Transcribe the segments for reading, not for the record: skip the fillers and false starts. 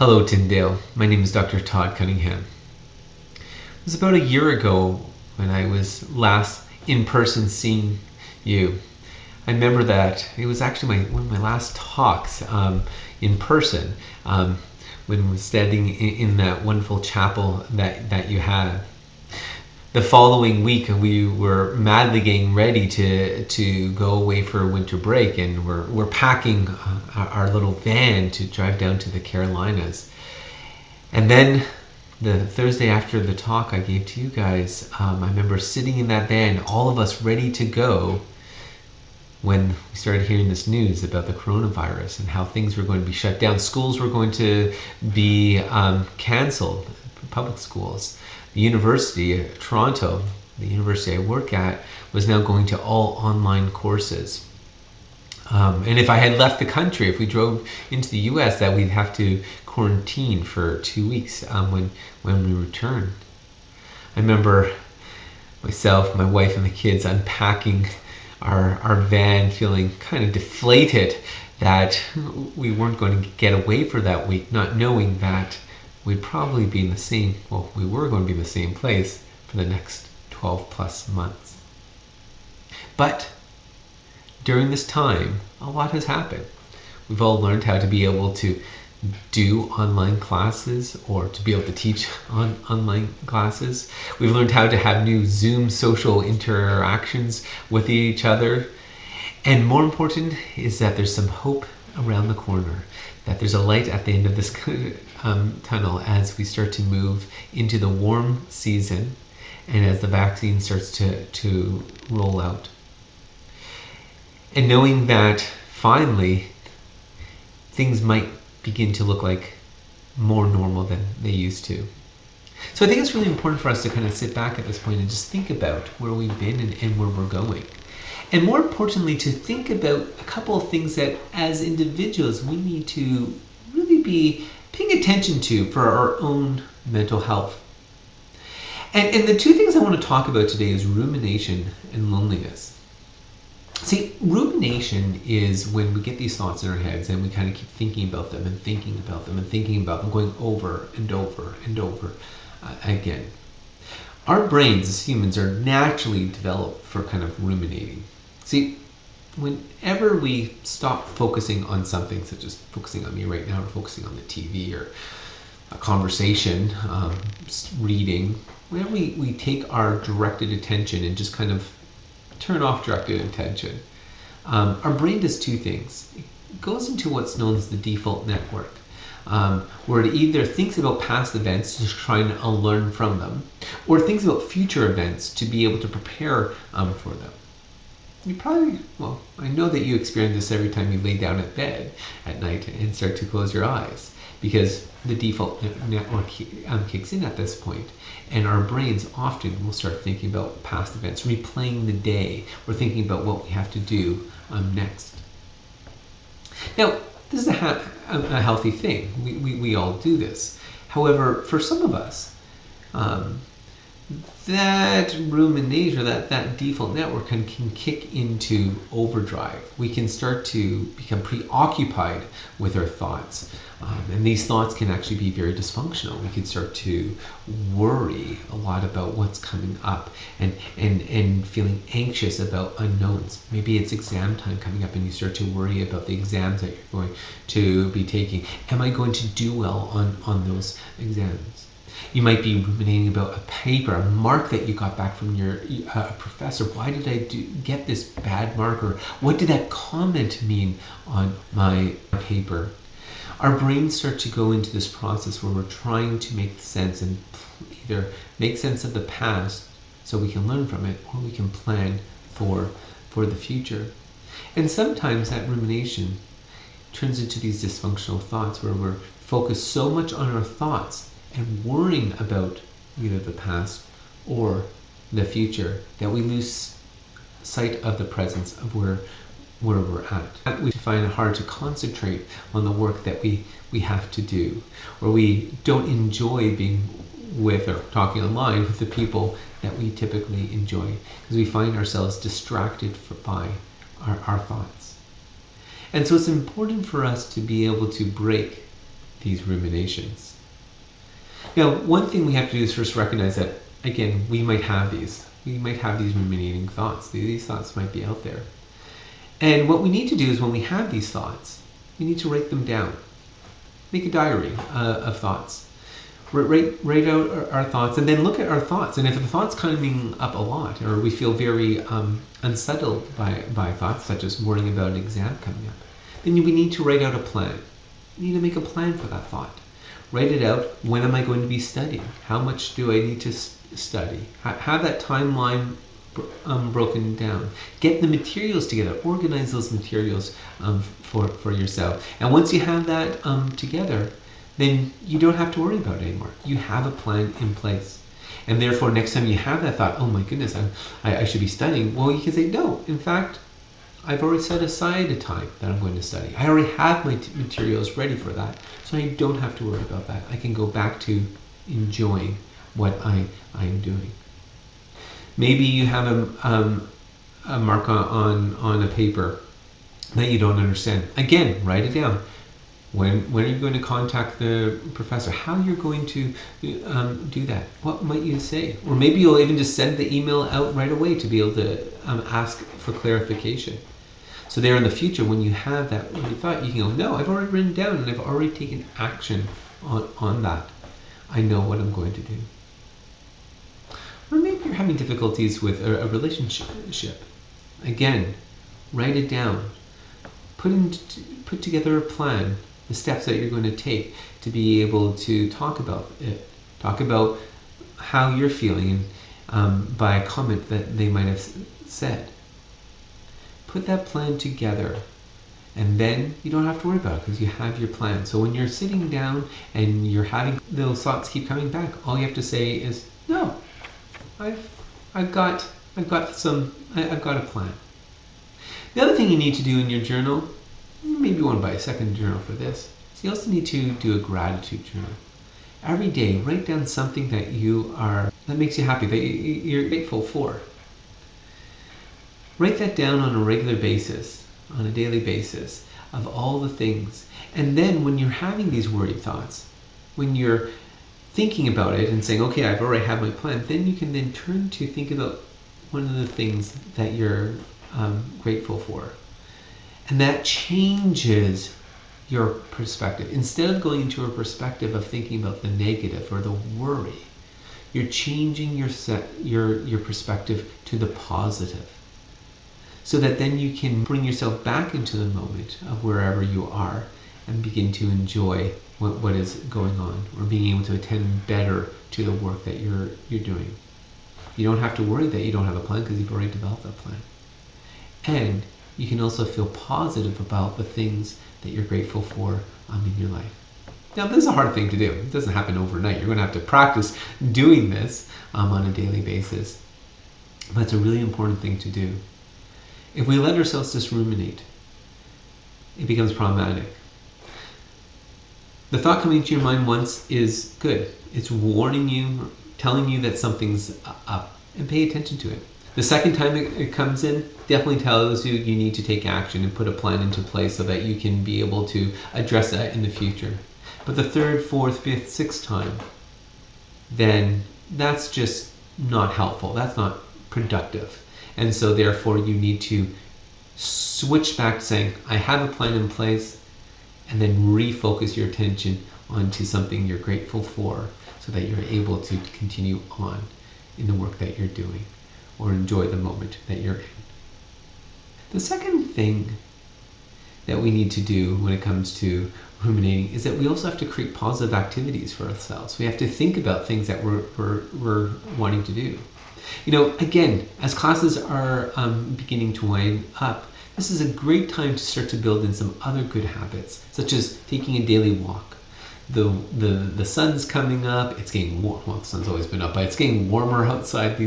Hello, Tyndale. My name is Dr. Todd Cunningham. It was about a year ago when I was last in person seeing you. I remember that it was actually one of my last talks in person when I was standing in that wonderful chapel that you had. The following week, we were madly getting ready to go away for winter break, and we're packing our little van to drive down to the Carolinas. And then the Thursday after the talk I gave to you guys, I remember sitting in that van, all of us ready to go, when we started hearing this news about the coronavirus and how things were going to be shut down. Schools were going to be canceled, public schools. The University of Toronto, the university I work at, was now going to all online courses. And if I had left the country, if we drove into the US, that we'd have to quarantine for 2 weeks when we returned. I remember myself, my wife, and the kids unpacking our van, feeling kind of deflated that we weren't going to get away for that week, not knowing that we'd probably be in the same, well, we were going to be in the same place for the next 12 plus months. But during this time, a lot has happened. We've all learned how to be able to do online classes or to be able to teach online classes. We've learned how to have new Zoom social interactions with each other. And more important is that there's some hope around the corner, that there's a light at the end of this tunnel as we start to move into the warm season and as the vaccine starts to roll out. And knowing that finally things might begin to look like more normal than they used to. So I think it's really important for us to kind of sit back at this point and just think about where we've been and where we're going. And more importantly, to think about a couple of things that as individuals we need to really be paying attention to for our own mental health. And the two things I want to talk about today is rumination and loneliness. See, rumination is when we get these thoughts in our heads and we kind of keep thinking about them and thinking about them and thinking about them, going over and over and over again. Our brains as humans are naturally developed for kind of ruminating. See, whenever we stop focusing on something, such as focusing on me right now or focusing on the TV or a conversation, reading, whenever we take our directed attention and just kind of turn off directed attention, our brain does two things. It goes into what's known as the default network, where it either thinks about past events to try and learn from them, or thinks about future events to be able to prepare for them. You probably, well, I know that you experience this every time you lay down at bed at night and start to close your eyes, because the default network kicks in at this point, and our brains often will start thinking about past events, replaying the day, or thinking about what we have to do next. Now, this is a healthy thing. We all do this. However, for some of us, that rumination, that default network can kick into overdrive. We can start to become preoccupied with our thoughts. And these thoughts can actually be very dysfunctional. We can start to worry a lot about what's coming up and feeling anxious about unknowns. Maybe it's exam time coming up and you start to worry about the exams that you're going to be taking. Am I going to do well on those exams? You might be ruminating about a paper, a mark that you got back from your professor. Why did I get this bad mark? Or what did that comment mean on my paper? Our brains start to go into this process where we're trying to make sense and either make sense of the past so we can learn from it, or we can plan for the future. And sometimes that rumination turns into these dysfunctional thoughts where we're focused so much on our thoughts and worrying about either the past or the future that we lose sight of the presence of where we're at. We find it hard to concentrate on the work that we have to do, or we don't enjoy being with or talking online with the people that we typically enjoy, because we find ourselves distracted by our thoughts. And so it's important for us to be able to break these ruminations. Now, one thing we have to do is first recognize that, again, we might have these. We might have these ruminating thoughts. These thoughts might be out there. And what we need to do is when we have these thoughts, we need to write them down. Make a diary of thoughts. Write out our thoughts and then look at our thoughts. And if the thoughts coming up a lot, or we feel very unsettled by thoughts, such as worrying about an exam coming up, then we need to write out a plan. You need to make a plan for that thought. Write it out. When am I going to be studying? How much do I need to study? Have that timeline broken down. Get the materials together. Organize those materials for yourself. And once you have that together, then you don't have to worry about it anymore. You have a plan in place. And therefore, next time you have that thought, oh my goodness, I should be studying, well, you can say, no, in fact, I've already set aside a time that I'm going to study. I already have my materials ready for that, so I don't have to worry about that. I can go back to enjoying what I am doing. Maybe you have a mark on a paper that you don't understand. Again, write it down. When are you going to contact the professor? How you're going to do that? What might you say? Or maybe you'll even just send the email out right away to be able to ask for clarification. So there in the future, when you have that thought, you can go, no, I've already written down and I've already taken action on that. I know what I'm going to do. Or maybe you're having difficulties with a relationship. Again, write it down. Put together a plan, the steps that you're going to take to be able to talk about it. Talk about how you're feeling by a comment that they might have said. Put that plan together, and then you don't have to worry about it because you have your plan. So when you're sitting down and you're having those thoughts keep coming back, all you have to say is, no, I've got a plan. The other thing you need to do in your journal, maybe you want to buy a second journal for this, is you also need to do a gratitude journal. Every day, write down something that makes you happy, that you're grateful for. Write that down on a regular basis, on a daily basis, of all the things. And then when you're having these worried thoughts, when you're thinking about it and saying, okay, I've already had my plan, then you can then turn to think about one of the things that you're grateful for. And that changes your perspective. Instead of going into a perspective of thinking about the negative or the worry, you're changing your perspective to the positive. So that then you can bring yourself back into the moment of wherever you are and begin to enjoy what is going on, or being able to attend better to the work that you're doing. You don't have to worry that you don't have a plan because you've already developed that plan. And you can also feel positive about the things that you're grateful for in your life. Now, this is a hard thing to do. It doesn't happen overnight. You're going to have to practice doing this on a daily basis. But it's a really important thing to do. If we let ourselves just ruminate, it becomes problematic. The thought coming to your mind once is good. It's warning you, telling you that something's up, and pay attention to it. The second time it comes in, definitely tells you you need to take action and put a plan into place so that you can be able to address that in the future. But the third, fourth, fifth, sixth time, then that's just not helpful. That's not productive. And so therefore you need to switch back to saying, I have a plan in place, and then refocus your attention onto something you're grateful for so that you're able to continue on in the work that you're doing or enjoy the moment that you're in. The second thing that we need to do when it comes to ruminating is that we also have to create positive activities for ourselves. We have to think about things that we're wanting to do. You know, again, as classes are beginning to wind up, this is a great time to start to build in some other good habits, such as taking a daily walk. The sun's coming up, it's getting warm. Well, the sun's always been up, but it's getting warmer outside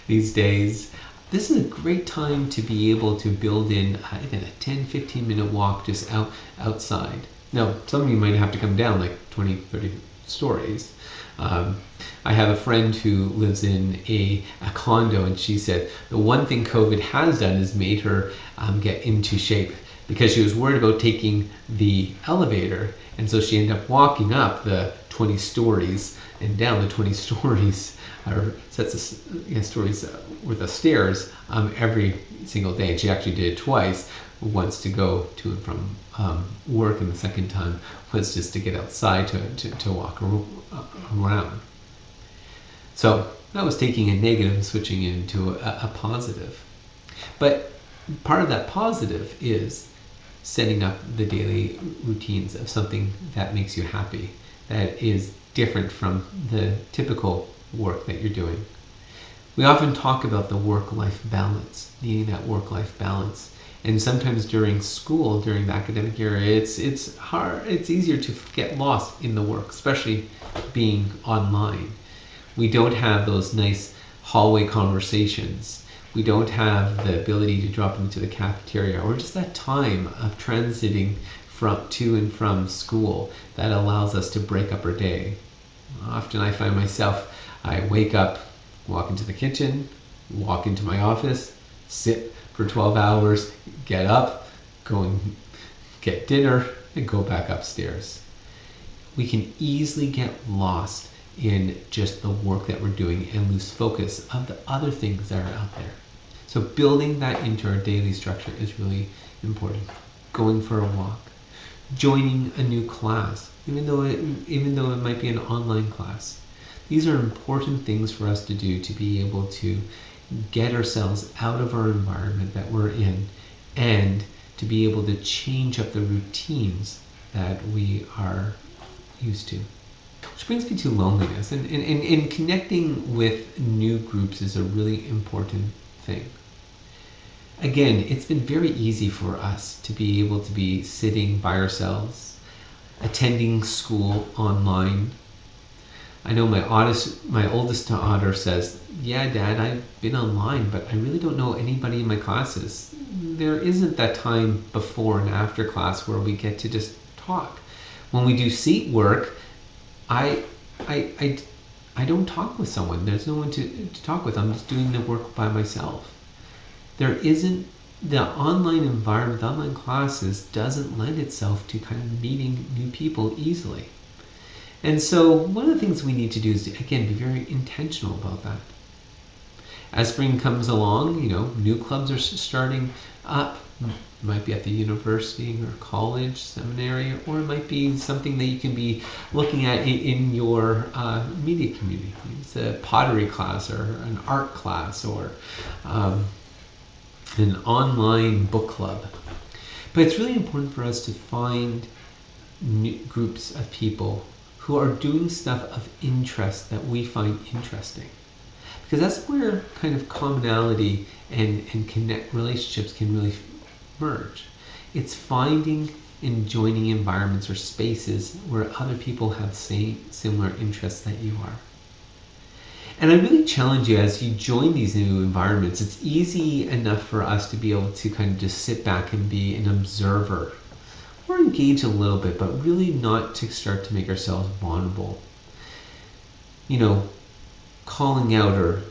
these days. This is a great time to be able to build in even a 10-15 minute walk just outside. Now, some of you might have to come down like 20-30 stories. Um, I have a friend who lives in a condo, and she said the one thing COVID has done is made her get into shape, because she was worried about taking the elevator, and so she ended up walking up the 20 stories and down the 20 stories or sets of stories worth of stairs every single day. And she actually did it twice, once to go to and from work, and the second time was just to get outside to walk around. So that was taking a negative and switching it into a positive. But part of that positive is setting up the daily routines of something that makes you happy, that is different from the typical work that you're doing. We often talk about the work-life balance, needing that work-life balance. And sometimes during school, during the academic year, it's hard, it's easier to get lost in the work, especially being online. We don't have those nice hallway conversations. We don't have the ability to drop into the cafeteria, or just that time of transiting to and from school that allows us to break up our day. Often I find myself, I wake up, walk into the kitchen, walk into my office, sit for 12 hours, get up, go and get dinner, and go back upstairs. We can easily get lost in just the work that we're doing and lose focus of the other things that are out there. So building that into our daily structure is really important. Going for a walk, joining a new class, even though it might be an online class. These are important things for us to do to be able to get ourselves out of our environment that we're in, and to be able to change up the routines that we are used to. Which brings me to loneliness, and connecting with new groups is a really important thing. Again, it's been very easy for us to be able to be sitting by ourselves, attending school online. I know my oldest daughter says, yeah, Dad, I've been online, but I really don't know anybody in my classes. There isn't that time before and after class where we get to just talk. When we do seat work, I don't talk with someone. There's no one to talk with. I'm just doing the work by myself. There isn't, the online environment, the online classes doesn't lend itself to kind of meeting new people easily. And so one of the things we need to do is, again, be very intentional about that. As spring comes along, new clubs are starting up. It might be at the university or college, seminary, or it might be something that you can be looking at in your immediate community. It's a pottery class or an art class, or an online book club. But it's really important for us to find new groups of people who are doing stuff of interest that we find interesting. Because that's where kind of commonality and connect relationships can really merge. It's finding and joining environments or spaces where other people have similar interests that you are. And I really challenge you, as you join these new environments, it's easy enough for us to be able to kind of just sit back and be an observer, or engage a little bit, but really not to start to make ourselves vulnerable. Calling out or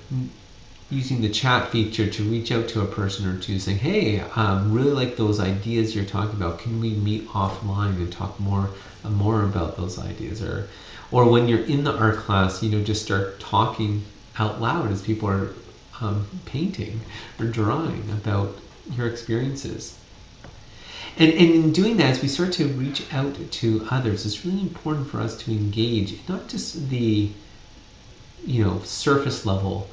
using the chat feature to reach out to a person or two, saying, hey, really like those ideas you're talking about. Can we meet offline and talk more about those ideas? Or when you're in the art class, just start talking out loud as people are painting or drawing about your experiences. And in doing that, as we start to reach out to others, it's really important for us to engage, not just the surface level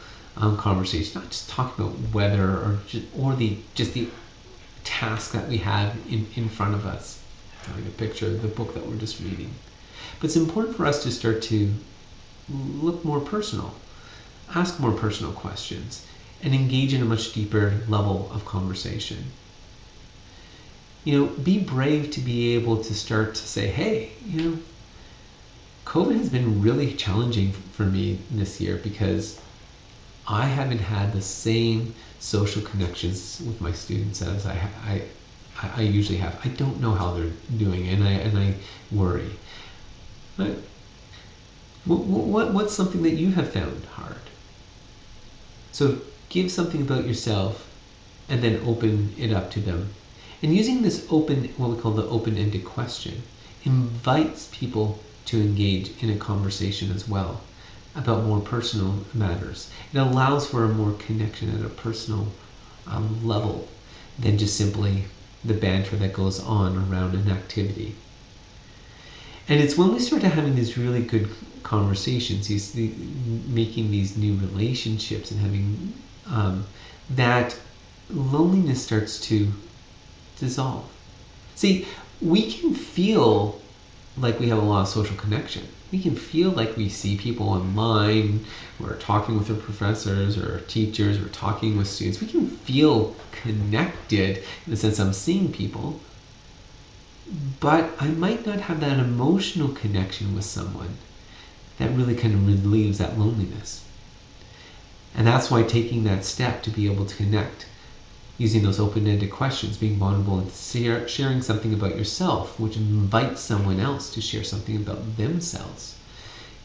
conversation, not just talking about weather or the task that we have in front of us, having a picture of the book that we're just reading. But it's important for us to start to look more personal, ask more personal questions, and engage in a much deeper level of conversation. Be brave to be able to start to say, hey, COVID has been really challenging for me this year because I haven't had the same social connections with my students as I usually have. I don't know how they're doing, and I worry. But What's something that you have found hard? So give something about yourself and then open it up to them. And using this open, what we call the open-ended question, invites people to engage in a conversation as well about more personal matters. It allows for a more connection at a personal level than just simply the banter that goes on around an activity. And it's when we start having these really good conversations, making these new relationships and having that loneliness starts to dissolve. See, we can feel like we have a lot of social connection. We can feel like we see people online, we're talking with our professors or our teachers, we're talking with students. We can feel connected in the sense I'm seeing people, but I might not have that emotional connection with someone that really kind of relieves that loneliness. And that's why taking that step to be able to connect, using those open-ended questions, being vulnerable and sharing something about yourself, which invites someone else to share something about themselves,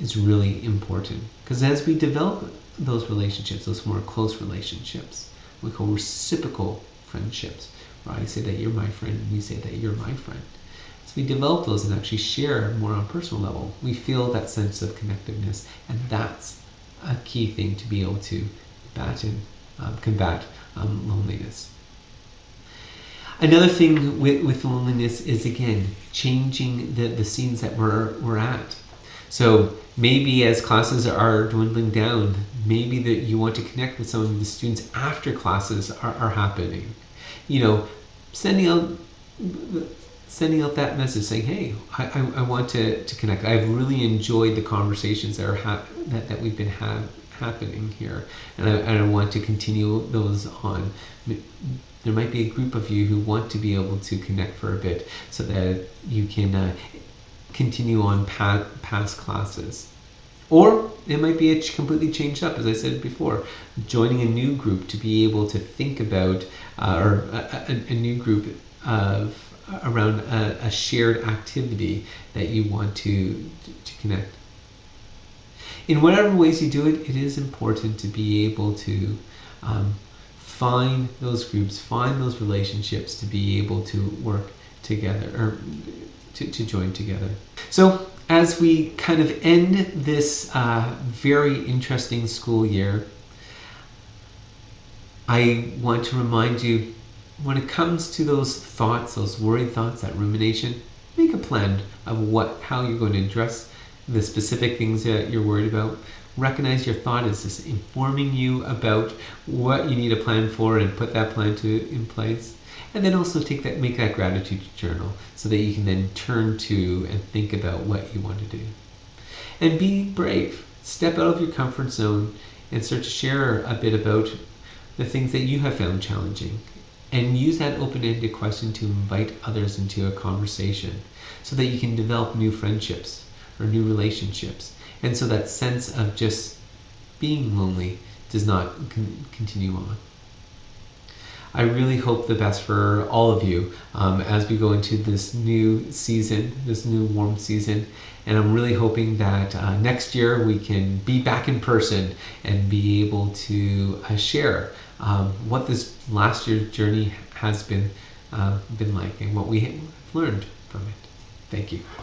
is really important. Because as we develop those relationships, those more close relationships, we call reciprocal friendships, where I say that you're my friend and you say that you're my friend. As we develop those and actually share more on a personal level, we feel that sense of connectiveness, and that's a key thing to be able to combat loneliness. Another thing with loneliness is, again, changing the scenes that we're at. So maybe as classes are dwindling down, maybe that you want to connect with some of the students after classes are happening. Sending out that message saying, hey, I want to connect. I've really enjoyed the conversations that we've been happening here, and I want to continue those on. There might be a group of you who want to be able to connect for a bit so that you can continue on past classes. Or it might be completely changed up, as I said before, joining a new group to be able to think about, or a new group around a shared activity that you want to connect. In whatever ways you do it, it is important to be able to find those groups, find those relationships to be able to work together, or to join together. So as we kind of end this very interesting school year, I want to remind you, when it comes to those thoughts, those worried thoughts, that rumination, make a plan of how you're going to address the specific things that you're worried about. Recognize your thought is just informing you about what you need a plan for, and put that plan in place. And then also make that gratitude journal so that you can then turn to and think about what you want to do. And be brave. Step out of your comfort zone and start to share a bit about the things that you have found challenging. And use that open-ended question to invite others into a conversation so that you can develop new friendships or new relationships. And so that sense of just being lonely does not continue on. I really hope the best for all of you as we go into this new season, this new warm season. And I'm really hoping that next year we can be back in person and be able to share what this last year's journey has been like and what we have learned from it. Thank you.